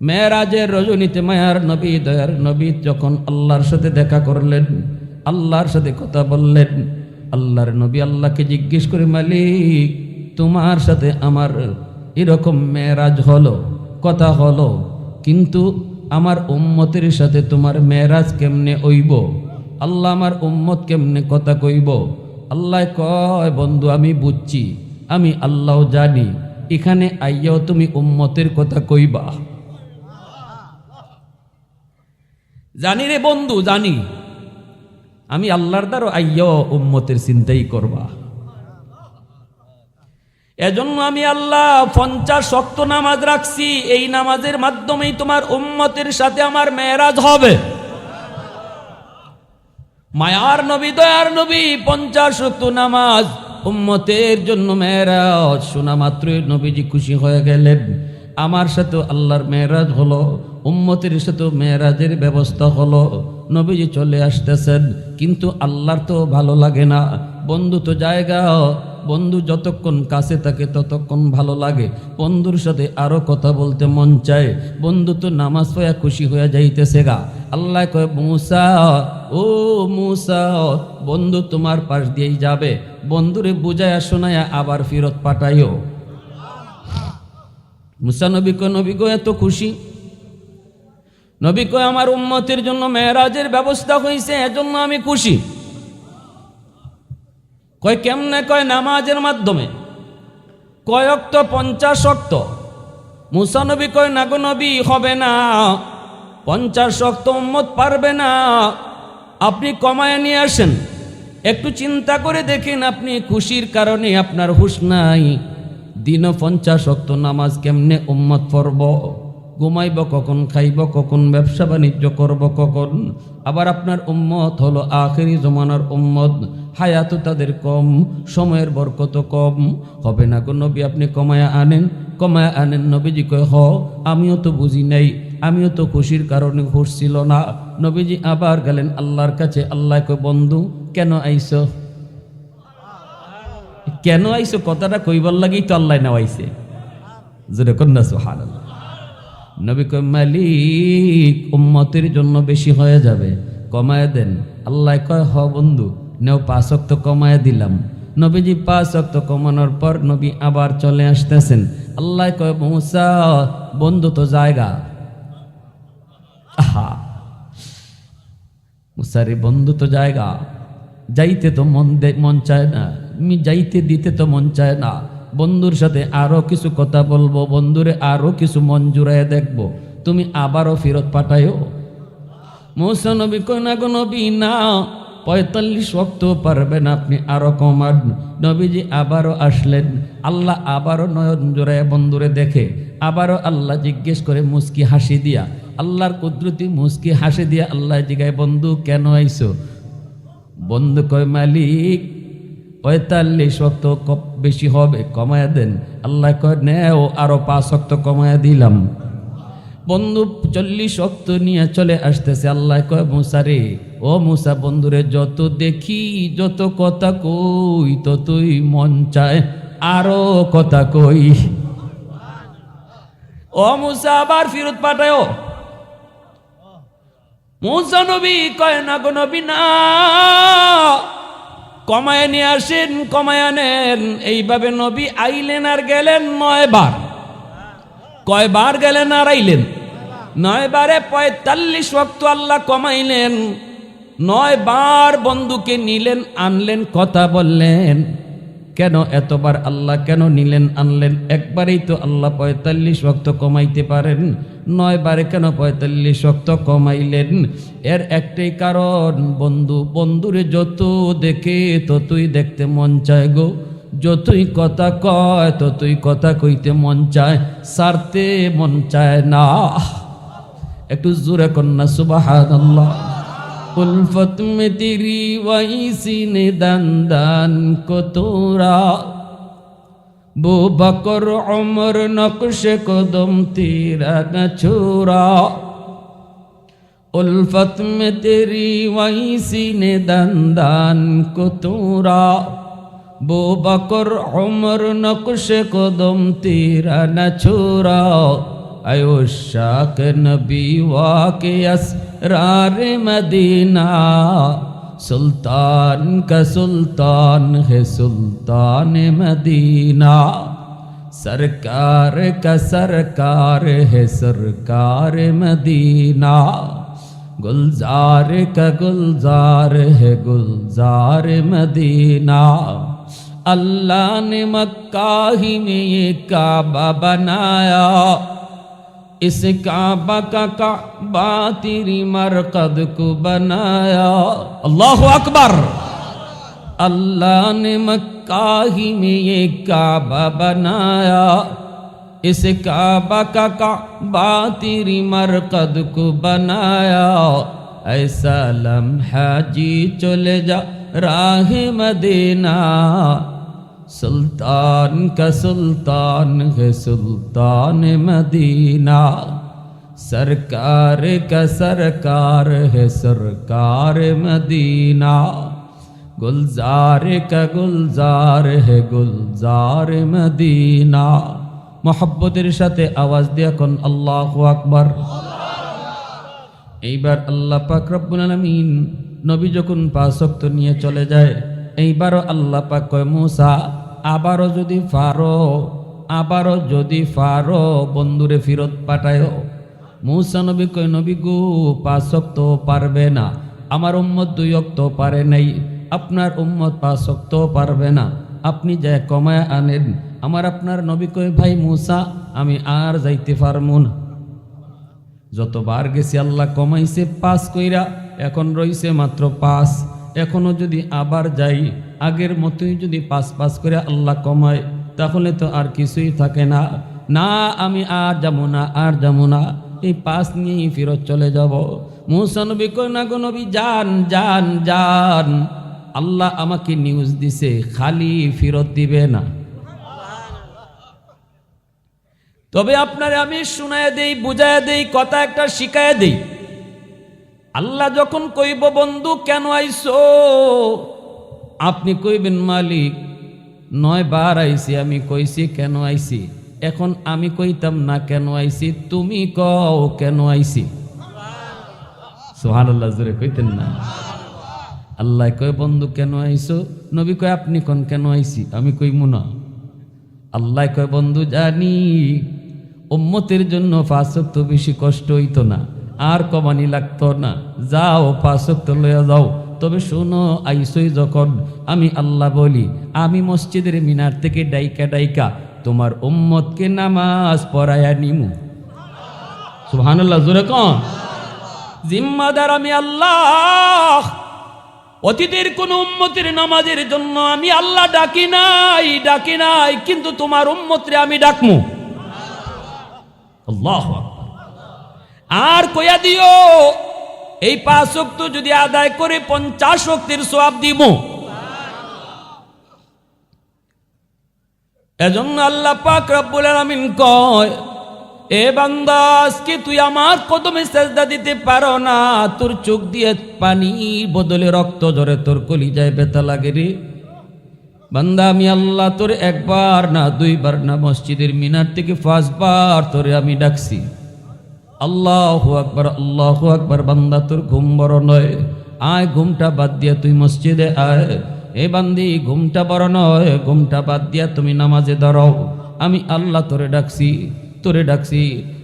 মেরাজের রজনীতে মায়ার নবী দয়ার নবী যখন আল্লাহর সাথে দেখা করলেন, আল্লাহর সাথে কথা বললেন, আল্লাহর নবী আল্লাহকে জিজ্ঞেস করে, মালিক তোমার সাথে আমার এরকম মেরাজ হলো, কথা হলো, কিন্তু আমার উম্মতের সাথে তোমার মেরাজ কেমনে হইব? আল্লাহ আমার উম্মত কেমনে কথা কইব? আল্লাহ কয়, বন্ধু আমি বুঝছি, আমি আল্লাহ জানি, এখানে আইয়াও তুমি উম্মতের কথা কইবা। জানি রে বন্ধু, জানি, আমি আল্লাহর দ্বারা আইয়াও উম্মতের চিন্তাই করবা। এজন্য আমি আল্লাহ 50 ওয়াক্ত নামাজ রাখছি, এই নামাজের মাধ্যমেই তোমার উম্মতের সাথে আমার মেরাজ হবে। মায়ার নবী দয়ার নবী 50 ওয়াক্ত নামাজ উম্মতের জন্য মেরাজ শোনা মাত্রই নবীজি খুশি হয়ে গেলেন। আমার সাথে আল্লাহর মেরাজ হলো, উম্মতের সাথে মেরাজের ব্যবস্থা হলো। নবীজি চলে আসতেছেন, কিন্তু আল্লাহর তো ভালো লাগে না। বন্ধু তো জায়গা, বন্ধু যতক্ষণ কাছে থাকে ততক্ষণ ভালো লাগে, বন্ধুর সাথে আরো কথা বলতে মন চায়। বন্ধু তো নামাজ পড়া খুশি হয়ে যাইতেছে গা। আল্লাহ কয়, মুসা, ও মুসা, বন্ধু তোমার পাশ দিয়েই যাবে, বন্ধুরে বুঝায়া শোনায়া আবার ফেরত পাঠাইও। মুসা নবী কয় এত খুশি? নবী কয়, আমার উম্মতের জন্য মেরাজের ব্যবস্থা হয়েছে, এজন্য আমি খুশি। কয় কেমনে? কয় নামাজের মাধ্যমে। কয় ওয়াক্ত? 50 ওয়াক্ত। মুসা নবী কয়, না গো নবী, হবে না, 50 ওয়াক্ত উম্মত পারবে না, আপনি কমায় নিয়ে আসেন। একটু চিন্তা করে দেখেন, আপনি খুশির কারণে আপনার হুঁশ নাই, দিনও 50 ওয়াক্ত নামাজ কেমনে উম্মত পড়ব? ঘুমাইব কখন, খাইব কখন, ব্যবসা বাণিজ্য করব কখন? আবার আপনার উম্মত হলো আখেরি জমানার উম্মত, হায়াতও তাদের কম, সময়ের বরকত কম, হবে না গো নবী, আপনি কমায়া আনেন, কমায়া আনেন। নবীজি কয়, হ, আমিও তো বুঝি নাই, আমিও তো খুশির কারণে হুঁশ ছিল না। নবীজি আবার গেলেন আল্লাহর কাছে। আল্লাহ কয়, বন্ধু কেন আইছো? কেন আইছো কথাটা কইবার লাগেই তো আল্লাহ নেওয়াইছে। জোরে কন্যা সুবহানাল্লাহ। নবী কয়, মালিক উম্মতের জন্য বেশি হয়ে যাবে, কমায় দেন। আল্লাহ কয়, হ বন্ধু, নেও 5 ওয়াক্ত কমায় দিলাম। নবীজি 5 ওয়াক্ত কমানোর পর নবী আবার চলে আসতেছেন। আল্লাহ কয়, মুসা বন্ধু তো জায়গা। আহা, মুসারে বন্ধু তো জায়গা, যাইতে তো মন চায় না, যাইতে দিতে তো মন চায় না। বন্ধুর সাথে আরো কিছু কথা বলবো, বন্ধুরে আরো কিছু মন জুড়ায় দেখবো, তুমি আবারও ফেরত পাঠায়ও। মুসা নবী কয়, না গো নবী, না, 45 ওয়াক্ত পারবেন আপনি, আরো কমান। নবীজি আবারও আসলেন। আল্লাহ আবারও নয়ন জোড়ায় বন্ধুরে দেখে। আবারও আল্লাহ জিজ্ঞেস করে মুস্কি হাসি দিয়া, আল্লাহর কুদরতি মুস্কি হাসি দিয়া আল্লাহ জিগায়, বন্ধু কেন আইছো? বন্ধু কয়, মালিক 45 ওয়াক্ত বেশি হবে, কমায়া দেন। আল্লাহ কয়, নেও আরো 5 ওয়াক্ত কমায়া দিলাম। বন্ধু 40 ওয়াক্ত নিয়ে চলে আসতেছে। আল্লাহ কয়, মুসা রে, ও মুসা, বন্ধুরে যত দেখি, যত কথা কই, ততই মন চায় আরো কথা কই। ও মুসা আবার ফেরত পাঠায়ও। মুসা নবী কয়, না গো নবী, না, কমায় নিয়ে আসেন, কমায় আনেন। এইভাবে নবী আইলেন আর গেলেন 9 বার। কয়বার গেলেন আর আইলেন? 9 বারে 45 ওয়াক্ত আল্লাহ কমাইলেন। 9 বার বন্ধুকে নিলেন, আনলেন, কথা বললেন। কেন এতবার আল্লাহ কেন নিলেন আনলেন? একবারেই তো আল্লাহ 45 ওয়াক্ত কমাইতে পারেন, 9 বারে কেন 45 ওয়াক্ত কমাইলেন? এর একটাই কারণ, বন্ধুরে যত দেখে ততই দেখতে মন চায় গো, যতই কথা কয় ততই কথা কইতে মন চায়, সারতে মন চায় না। একটু জোরে কন্যা সুবহানাল্লাহ। উলফত মে তেরি ওয়াইসি নে দান দান কো তোরা, বো বকর উমর নকশে কদম তেরা না ছোরা। উলফত মে তেরি ওয়াইসি নে দান দান কো তোরা, বো বকর উমর নকশে কদম তেরা না ছোরা। अयुशाक नबी वाके असरार मदीना सुल्तान का सुल्तान है सुल्तान मदीना सरकार का सरकार है सरकार मदीना गुलजार का गुलजार है गुलजार मदीना अल्लाह ने मक्का ही में ये काबा बनाया इस काबा का काबा तेरी मरकद को बनाया अल्लाहु अकबर अल्लाह ने मक्का ही में ये काबा बनाया इस काबा का काबा तेरी मरकद को बनाया ऐसा लम्हा जी चले जा राह मदीना सुल्तान का सुल्तान है सुल्तान मदीना सरकार का सरकार है सरकार मदीना गुलजार का गुलजार है गुलजार मदीना मोहब्बतेर साथे आवाज दिया कोन अल्लाहु अकबर এইবার আল্লাহ পাক রব্বুল আলামিন নবী যখন 5 ওয়াক্ত নিয়ে চলে যায় এইবারও আল্লাহ পাক কয় মুসা আবারও যদি ফারো বন্ধুরে ফিরত পাঠায়ো মুসা নবী কয় নবী গো 5 ওয়াক্ত পারবে না আমার উম্মত 2 ওয়াক্ত পারে নাই আপনার উম্মত 5 ওয়াক্ত পারবে না আপনি যা কমায় আনেন আমার আপনার নবী কয় ভাই মুসা আমি আর যাইতে পারবো না যতবার গেছি আল্লাহ কমাইছে 5 কইরা এখন রইছে মাত্র 5 এখনো যদি আবার যাই আগের মতোই যদি 5 করে আল্লাহ কমায় তাহলে তো আর কিছুই থাকে না না আমি আর যাবো না এই 5 নিয়েই ফিরত চলে যাব মুসা নবী কয় না গো নবী যান আল্লাহ আমাকে নিউজ দিছে খালি ফিরত দিবে না তবে আপনারে আমি শুনায় দেই বুঝায় দেই কথা একটা শিখায় দেই আল্লাহ যখন কইব বন্ধু কেন আইছো আপনি কইবেন মালিক 9 বার আইছি আমি কইছি কেন আইছি এখন আমি কইতাম না কেন আইছি তুমি কও কেন আইছি সুবহানাল্লাহ জোরে কইতেন না আল্লাহ কয় বন্ধু কেন আইছো নবী কয় আপনি কোন কেন আইছি আমি কইমু না আল্লাহ কয় বন্ধু জানি উম্মতের জন্য 5 ওয়াক্ত বেশি কষ্ট হইতো না আর কমানি লাগতো না যাও 5 ওয়াক্ত লইয়া যাও তবে শোনো আইসই যখন আমি আল্লাহ বলি আমি মসজিদের মিনার থেকে ডাইকা তোমার উম্মতকে নামাজ পড়ায়া নিমু সুবহানাল্লাহ জোরে কোন জিম্মাদার আমি আল্লাহ অতীতের কোন উম্মতের নামাজের জন্য আমি আল্লাহ ডাকি নাই কিন্তু তোমার উম্মতরে আমি ডাকমু আল্লাহু আকবার আর কইয়া দিও এই 5 ওয়াক্ত যদি আদায় করে 50 ওয়াক্তের সওয়াব দিব এজন্য আল্লাহ পাক রব্বুল আলামিন কয় এ বান্দা আজকে তুই আমার কদমে সিজদা দিতে পারো না তোর চোখ দিয়ে পানি বদলে রক্ত ঝরে তোর কলিজায় ব্যথা লাগে রে বান্দা আমি আল্লাহ তোর একবার না 2 বার না মসজিদের মিনার থেকে 5 বার তোরে আমি ডাকছি আল্লাহু আকবার বান্দা তোর ঘুম বড় নয় আয় ঘুমটা বাদ দিয়া তুই মসজিদে আয় এ বান্দি ঘুমটা বড় নয় ঘুমটা বাদ দিয়া তুমি নামাজে দাঁড়াও আমি আল্লাহ তোরে ডাকছি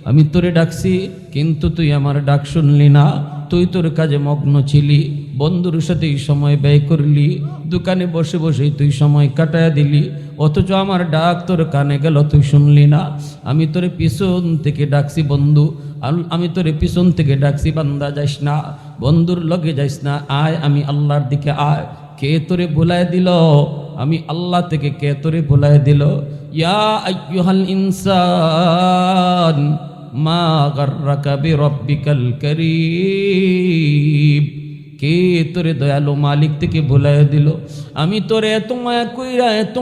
আমি তোরে ডাকছি কিন্তু তুই আমার ডাক শুনলি না তুই তোর কাজে মগ্ন ছিলি বন্ধুর সাথেই সময় ব্যয় করলি দোকানে বসে বসেই তুই সময় কাটায় দিলি অথচ আমার ডাক তোর কানে গেল তুই শুনলি না আমি তোরে পিছন থেকে ডাকছি বন্ধু আমি তোরে পিছন থেকে ডাকছি বান্দা যাইস না বন্ধুর লগে যাইস না আয় আমি আল্লাহর দিকে আয় কে তোরে ভুলায় দিল আমি আল্লাহ থেকে কে তোরে ভুলায় দিল ইয়া আইয়ুহাল ইনসান মা গাররাকা বিরাব্বিকাল কারীম কে তোরে দয়ালু মালিক থেকে ভুলায় দিল আমি তোরে এত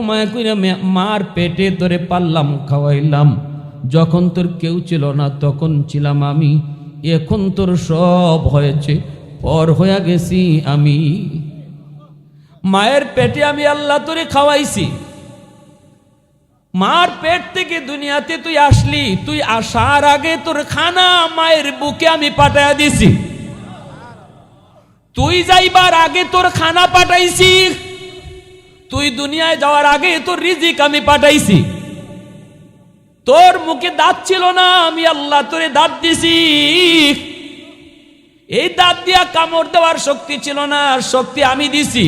মায়া কইরা মার পেটে তোরে পাললাম খাওয়াইলাম যখন তোর কেউ ছিল না তখন ছিলাম আমি এখন তোর সব হয়েছে পর হয়ে গেছি আমি মায়ের পেটে আমি আল্লাহ তোরে খাওয়াইছি মার পেট থেকে দুনিয়াতে তুই আসলি, তুই আসার আগে তোর খানা মায়ের বুকে আমি পাঠাইয়া দিছি। তুই যাইবার আগে তোর খানা পাঠাইছি, তুই দুনিয়ায় যাওয়ার আগে তোর রিজিক আমি পাঠাইছি। তোর মুখে দাঁত ছিল না, আমি আল্লাহ তোরে দাঁত দিছি। এই দাঁত দিয়া কামড় দেওয়ার শক্তি ছিল না, শক্তি আমি দিছি।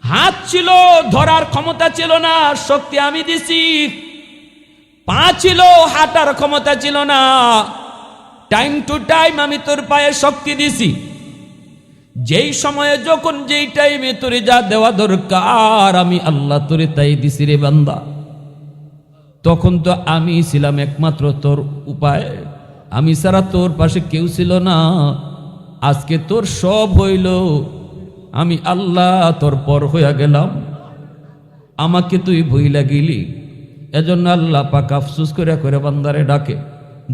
হাত ছিল, ধরার ক্ষমতা ছিল না, শক্তি আমি দিছি। পা ছিল, হাঁটার ক্ষমতা ছিল না, টাইম টু টাইম আমি তোর পায়ে শক্তি দিছি। যেই সময়ে যখন যেই টাইমে তোরে যা দেওয়া দরকার আমি আল্লাহ তোরে তাই দিছি রে বান্দা। তখন তো আমি ছিলাম একমাত্র তোর উপায়, আমি ছাড়া তোর পাশে কেউ ছিল না। আজকে তোর সব হইল, আমি আল্লাহ তোর পর হইয়া গেলাম, আমাকে তুই ভুইলা গেলি। এজন্য আল্লাহ পাক আফসোস করে করে বান্দারে ডাকে।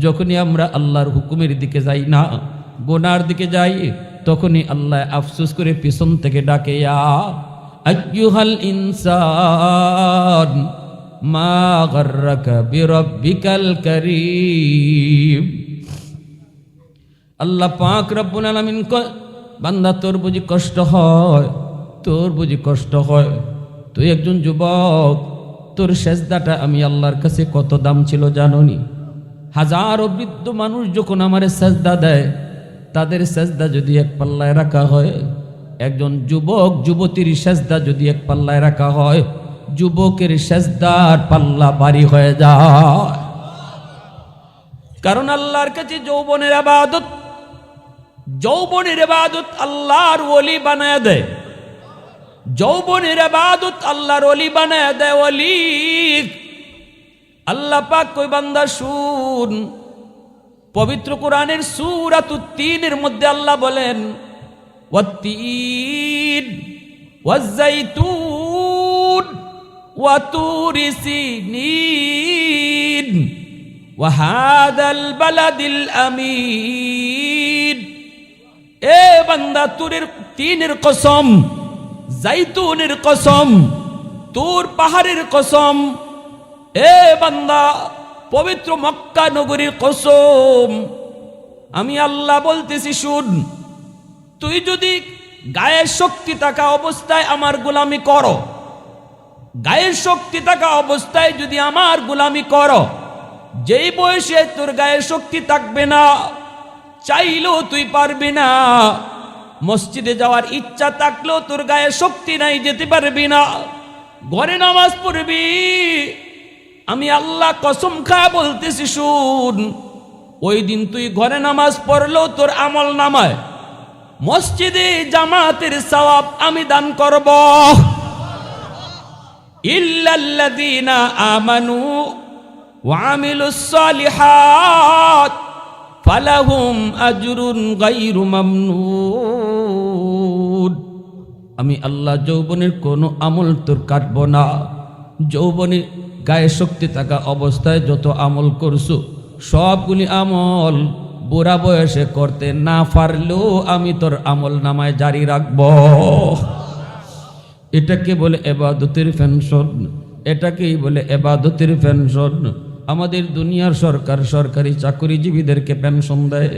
যখনই আমরা আল্লাহর হুকুমের দিকে যাই না, গুনার দিকে যাই, তখনই আল্লাহ আফসোস করে পিছন থেকে ডাকে, ইয়া আইয়ুহাল ইনসান মা গাররাকা বিরাব্বিকাল কারীম। আল্লাহ পাক রব্বুল আলামিন কয়, বান্দা তোর বুঝি কষ্ট হয়, তোর বুঝি কষ্ট হয়। তুই একজন যুবক, তোর সেজদাটা আমি আল্লাহর কাছে কত দাম ছিল জানোনি? হাজারো বৃদ্ধ মানুষ যখন আমারে সেজদা দেয়, তাদের সেজদা যদি এক পাল্লায় রাখা হয়, একজন যুবক যুবতীর সেজদা যদি এক পাল্লায় রাখা হয়, যুবকের সেজদার পাল্লা ভারী হয়ে যায়। কারণ আল্লাহর কাছে যৌবনের ইবাদত, যৌবনের ইবাদত আল্লাহর ওলি বানায় দেয়। যৌবনের ইবাদত আল্লাহর ওলি বানায় দেয় ওলি। আল্লাহ পাক কই বান্দা শুন, পবিত্র কোরআনের সূরাতুত তিনের মধ্যে আল্লাহ বলেন, ওয়াত-তিন ওয়াজ-যাইতুন ওয়া তুরি সিনিন ওয়া হাদাল বালাদিল আমিন। এ বান্দা, তুরের তিনের কসম, জাইতুনের কসম, তুর পাহাড়ের কসম। এ বান্দা, পবিত্র মক্কা নগরীর কসম, আমি আল্লাহ বলতেছি শুন। তুই যদি গায়ের শক্তি থাকা অবস্থায় আমার গোলামি করো, গায়ের শক্তি থাকা অবস্থায় যদি আমার গোলামি করো, যেই বয়সে তোর গায়ের শক্তি থাকবে না, চাইলেও তুই পারবি না। মসজিদে যাওয়ার ইচ্ছা থাকলেও তোর গায়ে শক্তি নাই, যেতে পারবি না। ঘরে নামাজ পড়বি, আমি আল্লাহ কসম খা বলতেছি শুন, ওই দিন তুই ঘরে নামাজ পড়লেও তোর আমল নামায় মসজিদে জামাতের সওয়াব আমি দান করব। ইল্লাল্লাযীনা আমানু ওয়া আমিলুস সালিহাত ফালাহুম আজরুন গায়রু মামনুন। আমি আল্লাহ যৌবনের কোনো আমল তোর কাটব না। যৌবনের গায়ে শক্তি থাকা অবস্থায় যত আমল করছো, সবগুলি আমল বুড়া বয়সে করতে না পারলেও আমি তোর আমল নামায় জারি রাখব। এটাকে বলে ইবাদতের পেনশন, এটাকেই বলে ইবাদতের পেনশন। আমাদের দুনিয়ার সরকার সরকারি চাকরিজীবীদেরকে পেনশন দেয়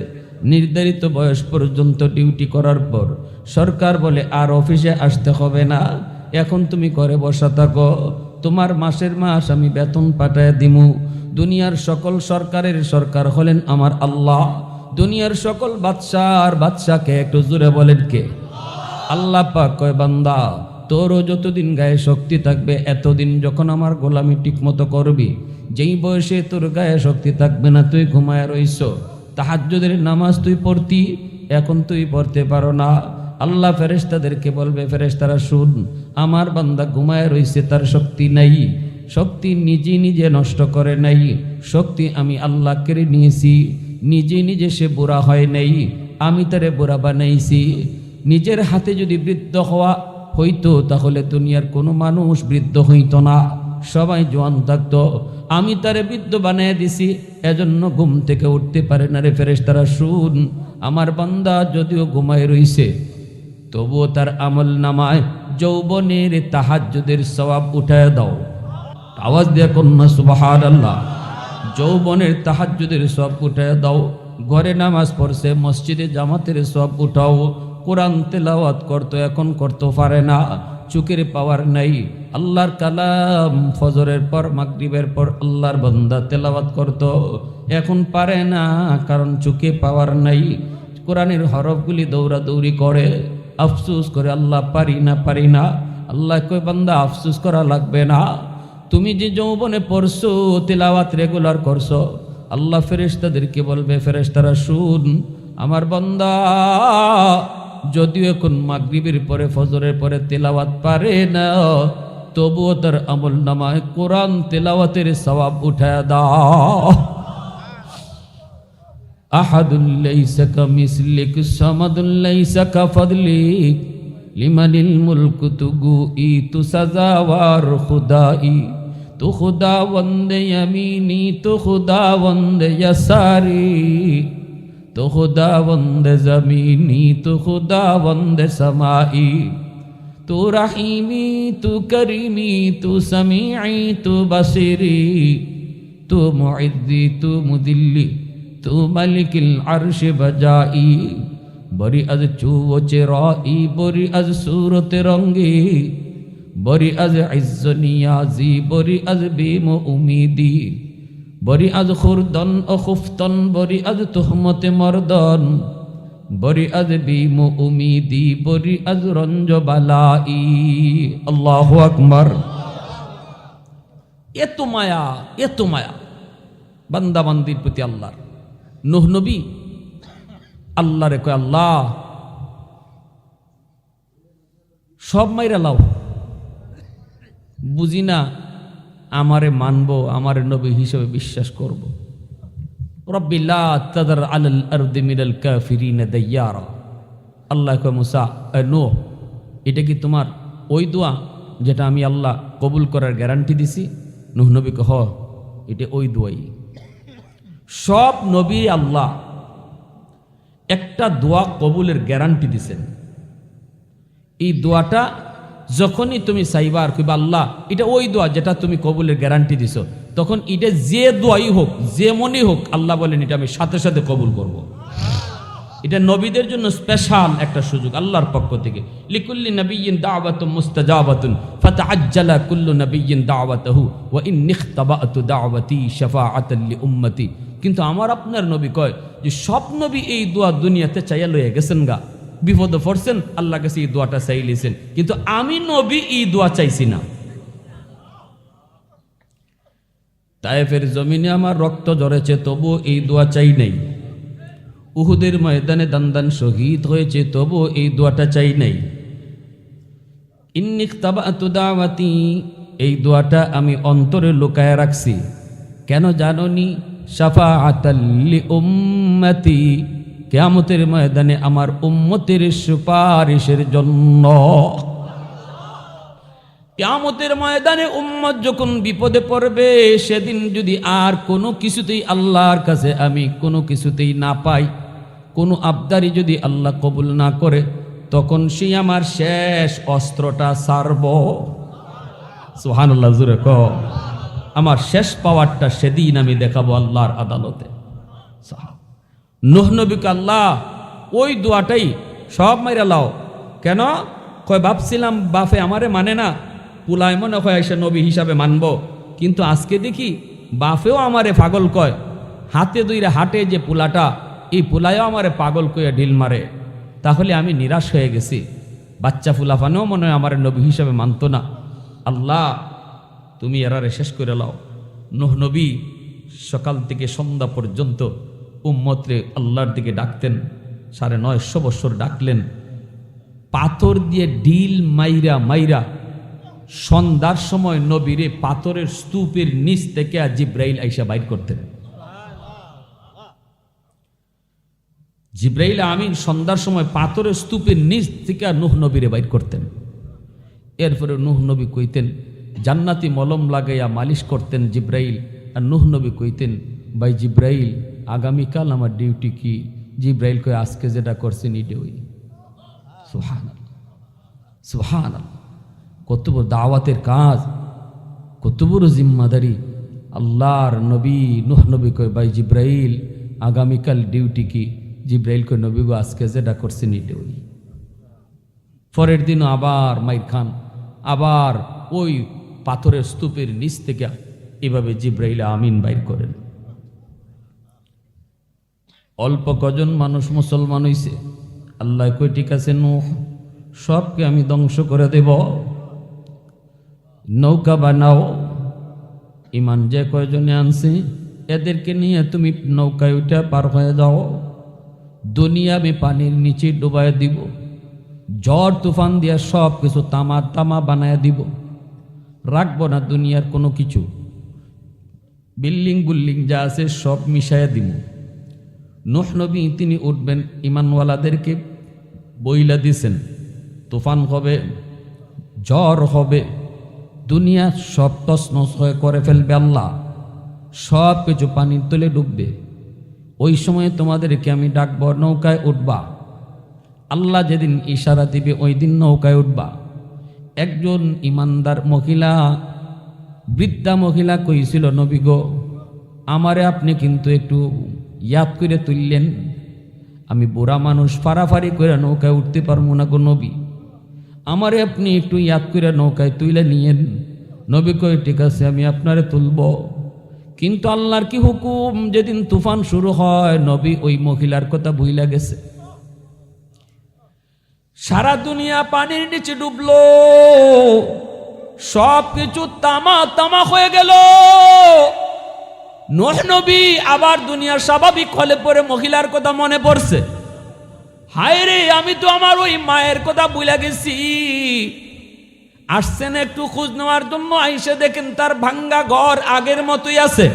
নির্ধারিত বয়স পর্যন্ত ডিউটি করার পর। সরকার বলে আর অফিসে আসতে হবে না, এখন তুমি ঘরে বসা থাকো, তোমার মাসের মাস আমি বেতন পাঠায় দিমু। দুনিয়ার সকল সরকারের সরকার হলেন আমার আল্লাহ। দুনিয়ার সকল বাদশার বাদশাকে একটু জোরে বলেন কে? আল্লাহ পাক কয়, বান্দা তোরও যতদিন গায়ে শক্তি থাকবে, এতদিন যখন আমার গোলামি ঠিক মতো করবি, যেই বয়সে তোর গায়ে শক্তি থাকবে না, তুই ঘুমায় রইছ, তাহাজ্জুদের নামাজ তুই পড়তি, এখন তুই পড়তে পারো না। আল্লাহ ফেরেশতাদেরকে বলবে, ফেরেশতারা শুন, আমার বান্দা ঘুমায় রইছে, তার শক্তি নাই। শক্তি নিজে নিজে নষ্ট করে নাই, শক্তি আমি আল্লাহ কেড়ে নিয়েছি। নিজে নিজে সে বুড়া হয় নাই, আমি তারে বুড়া বানাইছি। নিজের হাতে যদি বৃদ্ধ হওয়া হইতো, তাহলে দুনিয়ার কোনো মানুষ বৃদ্ধ হইতো না, সবাই জোয়ান থাকতো। আমি তারে বৃদ্ধ বানিয়ে দিছি, এজন্য ঘুম থেকে উঠতে পারে না রে। ফেরেশতারা শুন, আমার বান্দা যদিও ঘুমায় রইছে, তবুও তার আমল নামায় যৌবনের তাহাজ্জুদের সওয়াব উঠায় দাও। আওয়াজ দিয়ে কন্যা সুবহানাল্লাহ। যৌবনের তাহাজ্জুদের সব উঠায় দাও, ঘরে নামাজ পড়ছে মসজিদে জামাতের সব উঠাও, কোরআন তেলাওয়াত করতো এখন করতে পারে না, চোখের পাওয়ার নাই। আল্লাহর কালাম ফজরের পর মাগরিবের পর আল্লাহর বান্দা তেলাওয়াত করতো, এখন পারে না কারণ চোখে পাওয়ার নাই। কোরআনের হরফগুলি দৌড়াদৌড়ি করে, আফসুস করে আল্লাহ পারি না। আল্লাহ কই বান্দা আফসুস করা লাগবে না, তুমি যে যৌবনে পড়ছো তেলাওয়াত রেগুলার করছো, আল্লাহ ফেরেশতাদেরকে বলবে ফেরেশতারা শুন আমার বান্দা যদিও এখন মাগরিবের পরে ফজরের পরে তেলাওয়াত পারে না, তবুও তার আমল নামায় কোরআন তেলাওয়াতের সওয়াব উঠায় দাও। আহাদুল লাইসা কামিসলিক সামাদুল লাইসা কাফাদলিক লিমানিল মুলকু তুগুই তু সাজাওয়ার খুদাই, তু খুদাওয়ান্দে ইয়ামিনি তু খুদাওয়ান্দে ইয়াসারি, তু খুদাওয়ান্দে জমিনি তু খুদাওয়ান্দে সামাই, তু রহিমি তু করিমি তু সামিঈ তু বসিরি, তু মুইজ্জি তু মুদিল্লি তু মালিকিল আরশে বজাই, বরি আজ চুও চেরাই বরি আজ সুরত রঙ্গি, বরি আজ ইজ্জ নিয়াজি বরি আজ বেম উমিদি, বরি আজ খুরদন ও খুফতন বরি আজ তুহমতে মর্দন, বরি আজ বেম উমিদি বরি আজ রঞ্জ বালাই। আল্লাহু আকবার। এত মায়া বান্দা বান্দির প্রতি আল্লাহর। নূহ নবী আল্লাহরে কয় আল্লাহ সব মাইরা লাও, বুঝি না আমারে মানবো, আমারে নবী হিসেবে বিশ্বাস করব। রব্বি লা তাদার আলাল আরদি মিনাল কাফিরিনা দাইয়ারা। আল্লাহ কয় মুসা নূহ এটা কি তোমার ওই দোয়া যেটা আমি আল্লাহ কবুল করার গ্যারান্টি দিছি? নূহ নবী কয় হ এটা ওই দোয়াই। সব নবী আল্লাহ একটা দোয়া কবুলের গ্যারান্টি দিছেন। এই দোয়াটা যখনই তুমি চাইবার কইবা আল্লাহ এটা ওই দোয়া যেটা তুমি কবুলের গ্যারান্টি দিছ, তখন এটা যে দোয়াই হোক যে মনই হোক আল্লাহ বলেন এটা আমি সাথে সাথে কবুল করব। এটা নবীদের জন্য স্পেশাল একটা সুযোগ আল্লাহর পক্ষ থেকে। লিকুল্লি নবিয়্যিন দাওয়াতুন মুস্তাজাবাতুন ফাতাআজ্জালা কুল্লু নবিয়্যিন দাওয়াতাহু ওয়া ইন্নী ইখতাবাতু দাওয়াতি শাফাআতান লিউম্মতি। কিন্তু আমার আপনার নবী কয় যে সব নবী এই দোয়া দুনিয়াতে চাইয়া লইয়া গেছেন গা, বিপদে পড়ছেন আল্লাহ কাছে এই দোয়াটা চাইলেছেন, কিন্তু আমি নবী এই দোয়া চাইছি না। তায়েফের জমিনে আমার রক্ত ঝরেছে তবু এই দোয়া চাই নাই, উহুদের ময়দানে দান শহীদ হয়েছে তবু এই দোয়াটা চাই নাই। ইন্নী ইখতাবাতু দাওয়াতি এই দোয়াটা আমি অন্তরে লুকায় রাখছি, কেন জানোনি? শাফাআতাল লিউম্মতি কিয়ামতের ময়দানে আমার উম্মতের সুপারিশের জন্য। কিয়ামতের ময়দানে উম্মত যখন বিপদে পড়বে, সেদিন যদি আর কোনো কিছুতেই আল্লাহর কাছে আমি কোনো কিছুতেই না পাই, কোনো আবদারি যদি আল্লাহ কবুল না করে, তখন সে আমার শেষ অস্ত্রটা ছাড়ব। সুবহানাল্লাহ জোরে কও। আমার শেষ পাওয়ারটা সেদিন আমি দেখাবো আল্লাহর আদালতে। নূহ নবীকে আল্লাহ ওই দোয়াটাই সব মাইরা লাও। কেন? কয় ভাবছিলাম বাপে আমারে মানে না, পুলায় মনে হয় এসে নবী হিসাবে মানব, কিন্তু আজকে দেখি বাপেও আমারে পাগল কয়, হাতে দুইরে হাটে যে পুলাটা এই পুলায়ও আমারে পাগল কয়ে ঢিল মারে। তাহলে আমি নিরাশ হয়ে গেছি, বাচ্চা ফুলাফানেও মনে হয় আমার নবী হিসাবে মানতো না। আল্লাহ তুমি এরারে শেষ করে লাও। নূহ নবী সকাল থেকে সন্ধ্যা পর্যন্ত উম্মতরে আল্লাহর দিকে ডাকতেন, 950 বছর ডাকলেন, পাথর দিয়ে ঢিল মাইরা মাইরা সন্ধ্যার সময় নবীরে পাথরের স্তূপের নিচ থেকে জিব্রাইল আইসা বাইর করতেন। জিব্রাইল আমিন সন্ধ্যার সময় পাথরের স্তূপের নিচ থেকে নূহ নবীরে বাইর করতেন। এরপরে নূহ নবী কইতেন, জান্নাতি মলম লাগাইয়া মালিশ করতেন জিব্রাইল, আর নূহ নবী কইতেন, ভাই জিব্রাইল আগামীকাল আমার ডিউটি কি? জিব্রাইল কই আজকে যেটা করছেন এটাই। সুবহানাল্লাহ সুবহানাল্লাহ, কত বড় দাওয়াতের কাজ। কত বড় জিম্মাদারি। আল্লাহর নবী নূহ নবী কয় ভাই জিব্রাইল আগামীকাল ডিউটি কি? জিব্রাইল কয় নবী গো আজকে যেটা করছেন এটাও। পরের দিনও আবার মাইর খান, আবার ওই পাথরের স্তূপের নিচ থেকে এভাবে জিব্রাইল আমিন বাইর করেন। অল্প কজন মানুষ মুসলমান হইছে। আল্লাহ কই ঠিক আছে নূহ সবকে আমি ধ্বংস করে দেব, নৌকা বানাও। ইমান যে কয়জনে আনছে এদেরকে নিয়ে তুমি নৌকায় উঠে পার হয়ে যাও। দুনিয়া আমি পানির নিচে ডুবাই দিব, ঝড় তুফান দিয়া সব কিছু তামা তামা বানায় দিব, রাখবো না দুনিয়ার কোনো কিছু। বিল্ডিং বুল্ডিং যা আছে সব মিশাইয়া দিব। নূহ নবী তিনি উঠবেন, ইমানওয়ালাদেরকে বইলা দিছেন তুফান হবে, ঝড় হবে, দুনিয়া সব তছনছ হয়ে করে ফেলবে আল্লাহ, সব কিছু পানির তলে ডুববে। ওই সময় তোমাদেরকে আমি ডাকবো, নৌকায় উঠবা। আল্লাহ যেদিন ইশারা দিবে ওই দিন নৌকায় উঠবা। একজন ইমানদার মহিলা, বৃদ্ধা মহিলা কইছিল নবী গো আমারে আপনি কিন্তু একটু ইয়াদ করে তুললেন, আমি বুড়া মানুষ ফাড়াফাড়ি করে নৌকায় উঠতে পারবো না গো নবী, আমারে আপনি একটু ইয়াদ করে নৌকায় তুলে নিয়েন। নবী কই ঠিক আছে আমি আপনারে তুলব। কিন্তু আল্লাহর কি হুকুম, যেদিন তুফান শুরু হয় নবী ওই মহিলার কথা ভুইলা গেছে। সারা দুনিয়া পানির নিচে ডুবলো, সব কিছু তামা তামা হয়ে গেল। নূহ নবী আবার দুনিয়ার স্বাভাবিক হলে পরে মহিলার কথা মনে পড়ছে, হায় রে আমি তো আমার ওই মায়ের কথা ভুলে গেছি। আসছেন একটু খোঁজ নেওয়ার জন্য, আইসে দেখেন তার ভাঙ্গা ঘর আগের মতোই আছে।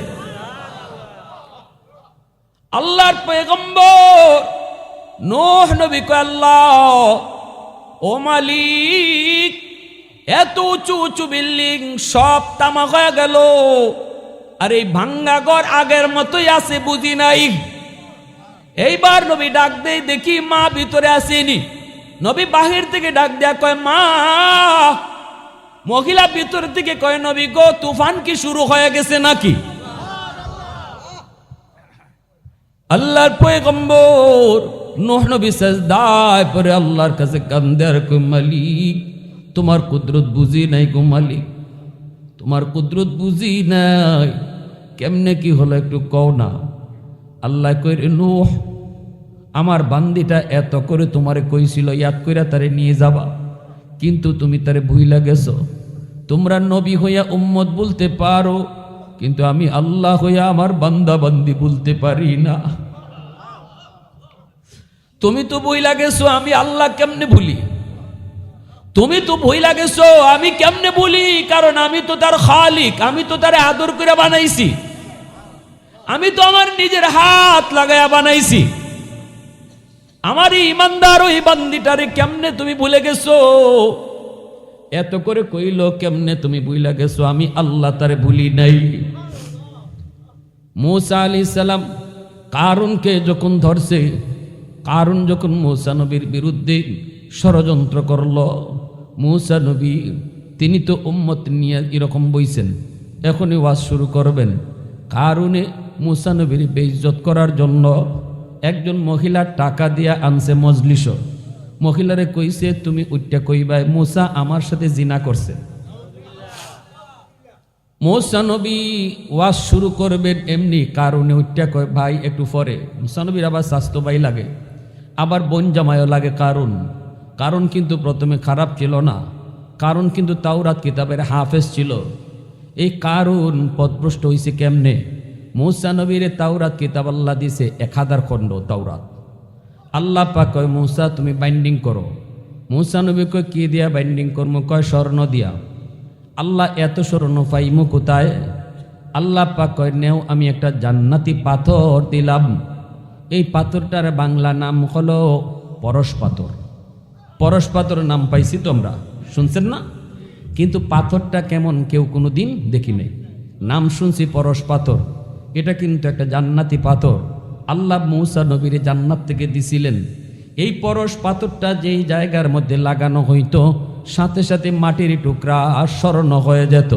আল্লাহর পয়গম্বর নূহ নবী কয় আল্লাহ ও মালিক এত উঁচু উঁচু বিল্ডিং সব তামা হয়ে গেল, আর এই ভাঙ্গা ঘর আগের মতোই আছে বুঝি নাই। এইবার নবী ডাক দেই, দেখি মা ভিতরে আসেনি। নবী বাহির থেকে ডাক দেয়া কয় মা। মহিলা ভিতর থেকে কয় নবী গো তুফান কি শুরু হয়ে গেছে নাকি? আল্লাহর পয়গম্বর নূহ নবী সাজদায় পড়ে আল্লাহর কাছে কান্দে আর কয় মালিক তোমার কুদরত বুঝি নাই গো মালিক, তোমার কুদরত বুঝি নাই, কেমনে কি হলো একটু কও না। আল্লাহ কই নূহ আমার বান্দিটা এত করে তোমারে কইছিল ইয়াদ কইরা তারে নিয়ে যাবা, কিন্তু তুমি তারে ভুইলা গেছো। তোমরা নবী হইয়া উম্মত বলতে পারো, কিন্তু আমি আল্লাহ হইয়া আমার বান্দা বান্দি বলতে পারি না। তুমি তো ভুইলা গেছো, আমি আল্লাহ কেমনে ভুলি? তুমি তো ভুইলা গেছো, আমি কেমনে ভুলি? কারণ আমি তো তার খালিক, আমি তো তারে আদর করে বানাইছি, আমি তো আমার নিজের হাত লাগায়া বানাইছি। আমার ইমানদার ওই বান্দিটারে কেমনে তুমি ভুলে গেছো? এত করে কইল কেমনে তুমি ভুইলা গেছো? আমি আল্লাহ তারে ভুলি নাই। মূসা আলাইহিস সালাম কারুনকে যখন ধরছে, কারুন যখন মূসা নবীর বিরুদ্ধে ষড়যন্ত্র করল, মূসা নবী তিনি তো উম্মত নিয়ে এরকম বইছেন, এখনই ওয়াজ শুরু করবেন। কারুনে মূসা নবীর বেইজ্জত করার জন্য একজন মহিলা টাকা দিয়া আনছে মজলিস। মহিলারে কইছে তুমি উঠটা কইবাই মূসা আমার সাথে জিনা করছে। মূসা নবী ওয়াজ শুরু করবেন, এমনি কারুনে উঠটা কয় ভাই একটু পরে। মূসা নবীর আবার স্বাস্থ্য ভাই লাগে, আবার বোন জামাইও লাগে। কারণ কিন্তু প্রথমে খারাপ ছিল না, কারণ কিন্তু তাওরাত কিতাবের হাফেজ ছিল। এই কারণ পথভ্রষ্ট হইছে কেমনে? মূসা নবীর তাওরাত কিতাব আল্লাহ দিছে 1000 খণ্ড তাওরাত। আল্লাহ পাক কয় মূসা তুমি বাইন্ডিং করো। মূসা নবী কয় কি দিয়া বাইন্ডিং করবো? কয় স্বর্ণ দিয়া। আল্লাহ এত স্বর্ণ পাইমু কোথায়? আল্লাহ পাক কয় নেও আমি একটা জান্নাতি পাথর দিলাম, এই পাথরটার বাংলা নাম হলো পরশ পাথর। পরশ পাথর নাম পাইছি তোমরা শুনছেন না? কিন্তু পাথরটা কেমন কেউ কোনো দিন দেখি নাই, নাম শুনছি পরশ পাথর। এটা কিন্তু একটা জান্নাতি পাথর, আল্লাহ মূসা নবীর জান্নাত থেকে দিছিলেন। এই পরশ পাথরটা যেই জায়গার মধ্যে লাগানো হইতো সাথে সাথে মাটির টুকরা আর স্বর্ণ হয়ে যেত।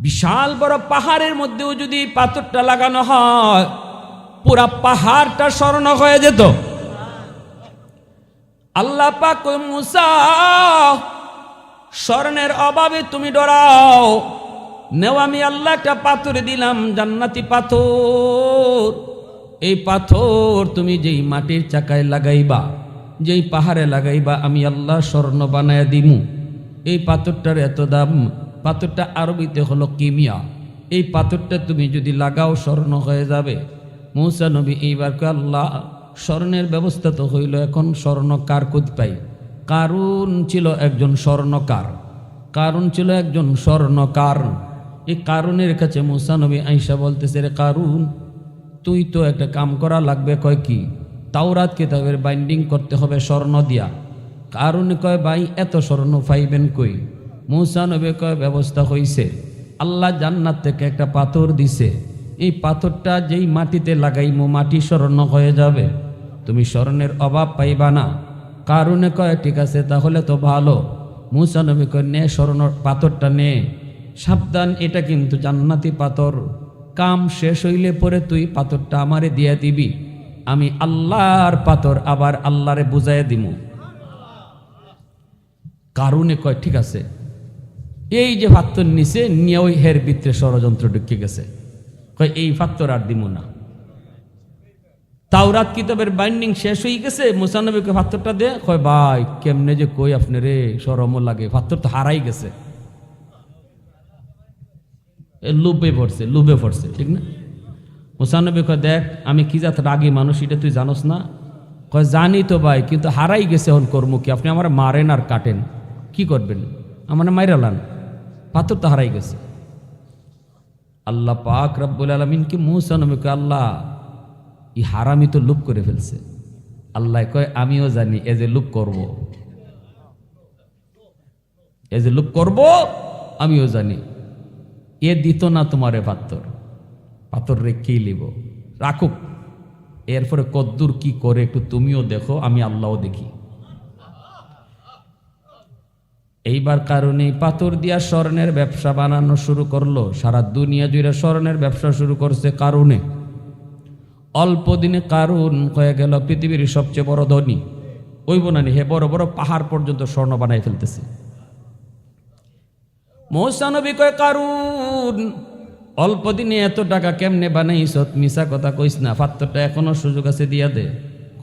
বিশাল বড় পাহাড়ের মধ্যেও যদি পাথরটা লাগানো হয় পুরা পাহাড়টা স্বর্ণ হয়ে যেত। আল্লাহ পাক কয়, মুসা স্বর্ণের অভাবে তুমি ডরাও, নেও আমি আল্লাহ একটা পাথর দিলাম, জান্নাতি পাথর। এই পাথর তুমি যেই মাটির চাকায় লাগাইবা, যেই পাহাড়ে লাগাইবা, আমি আল্লাহ স্বর্ণ বানায় দিমু। এই পাথরটার এত দাম। পাথরটা আরবিতে হলো কিমিয়া। এই পাথরটা তুমি যদি লাগাও স্বর্ণ হয়ে যাবে। মূসা নবী এইবার কয়, আল্লাহ স্বর্ণের ব্যবস্থা তো হইল, এখন স্বর্ণ কার কোথ পাই? কারুন ছিল একজন স্বর্ণকার, কারুন ছিল একজন স্বর্ণকার। এই কারুনের কাছে মূসা নবী আইসা বলতেছে, রে কারুন, তুই তো একটা কাম করা লাগবে। কয় কি? তাওরাত কিতাবের বাইন্ডিং করতে হবে স্বর্ণ দিয়া। কারুন কয়, ভাই এত স্বর্ণ পাইবেন কই? মূসা নবী কয়, ব্যবস্থা হইছে, আল্লাহ জান্নাত থেকে একটা পাথর দিছে, এই পাথরটা যেই মাটিতে লাগাইমো মাটি স্বর্ণ হয়ে যাবে, তুমি স্বর্ণের অভাব পাইবা না। কারুনে কয়, ঠিক আছে তাহলে তো ভালো। মূসা নবী কয়, নে স্বর্ণ পাথরটা নে, সাবধান এটা কিন্তু জান্নাতি পাথর। কাম শেষ হইলে পরে তুই পাথরটা আমারে দিয়ে দিবি, আমি আল্লাহর পাথর আবার আল্লাহরে বুঝাইয়া দিমু। কারুনে কয়, ঠিক আছে। এই যে পাথর নিচে নিয়ে ওই হের ভিতরে ষড়যন্ত্র ঢুকে গেছে, কয় এই পাথর আর দিমু না। তাওরাত কিতাবের বাইন্ডিং শেষ হয়ে গেছে, মূসা নবীকে পাথরটা দে। কয়, ভাই কেমনে যে কই আপনি রে, শরমও লাগে, পাথর তো হারাই গেছে। লুবে পড়ছে, ঠিক না? মূসা নবী কয়, দেখ আমি কি জাত রাগী মানুষ, এটা তুই জানোস না? কয়, জানি তো ভাই, কিন্তু হারাই গেছে, এখন কর্ম কি? আপনি আমার মারেন আর কাটেন, কি করবেন? আমার মাইরালান, পাথর তো হারাই গেছে। আল্লাহ পাক রব্বুল আলামিনকে মূসা নবীকে, আল্লাহ ই হারামি তো লুপ করে ফেলছে। আল্লাহ কয়, আমিও জানি এ যে লুপ করব, আমিও জানি। এ দিত না তোমারে পাথর রেখেই লিব, রাখুক। এরপরে কদ্দুর কি করে একটু তুমিও দেখো, আমি আল্লাহও দেখি। এইবার কারণে পাথর দিয়া স্বর্ণের ব্যবসা বানানো শুরু করলো। সারা দুনিয়া জুড়ে স্বর্ণের ব্যবসা শুরু করছে কারণে। অল্প দিনে কারুন হয়ে গেল পৃথিবীর সবচেয়ে বড় ধনী। ওই বোনানি হে, বড় বড় পাহাড় পর্যন্ত স্বর্ণ বানাই ফেলতেছে। মূসা নবী কয়, কারুন অল্প দিনে এত টাকা কেমনে বানাইছ? মিছা কথা কইস না, পাথরটা এখনো সুযোগ আছে দিয়া দে।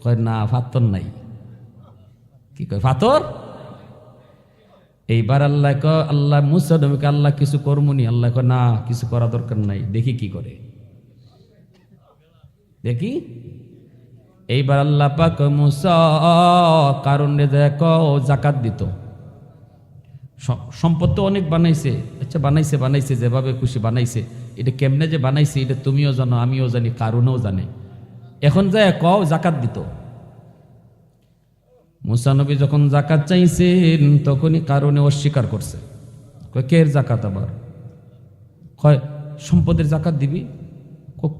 কয়, না পাথর নাই। কি কয়, পাথর? এইবার আল্লাহ কয়, আল্লাহ মূসা নবীকে, আল্লাহ কিছু করমুনি? আল্লাহ কয়, না কিছু করা দরকার নাই, দেখি কি করে, দেখি। এইবার আল্লাহ পাক মূসা কারণে দেখো জাকাত দিত। সম্পদ তো অনেক বানাইছে। আচ্ছা বানাইছে যেভাবে খুশি বানাইছে, এটা কেমনে যে বানাইছে এটা তুমিও জানো, আমিও জানি, কারুনও জানে। এখন যায় কও জাকাত দিত। মূসা নবী যখন জাকাত চাইছেন তখনই কারণে অস্বীকার করছে। কয়, কের জাকাত আবার? কয়, সম্পদের জাকাত দিবি?